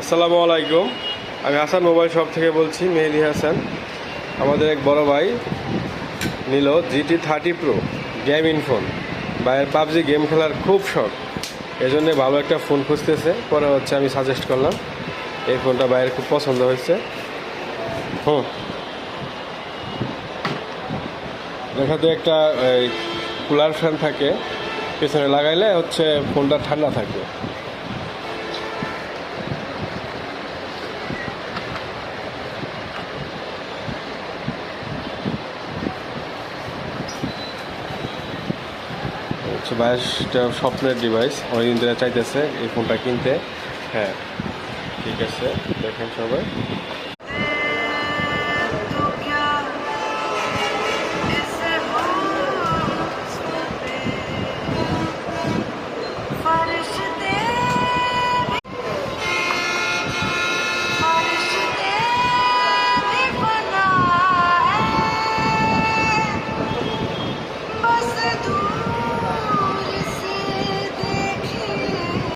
আসসালামু আলাইকুম। আমি হাসান মোবাইল শপ থেকে বলছি, মেহেদি হাসান। আমাদের এক বড় ভাই নিল GT30 Pro গেমিং ফোন। ভাইয়ের পাবজি গেম খেলার খুব শখ, এজন্য ভালো একটা ফোন খুঁজতেছে। পরে আমি সাজেস্ট করলাম, এই ফোনটা ভাইয়ের খুব পছন্দ হয়েছে। দেখাতে একটা কুলার ফ্যান থাকে, পেছনে লাগাইলে ফোনটা ঠান্ডা থাকে। ভাইয়ের স্বপ্নের ডিভাইস, অনেকদিন ধরে চাইতেছে এই ফোনটা কিনতে। হ্যাঁ, ঠিক আছে, দেখেন সবাই।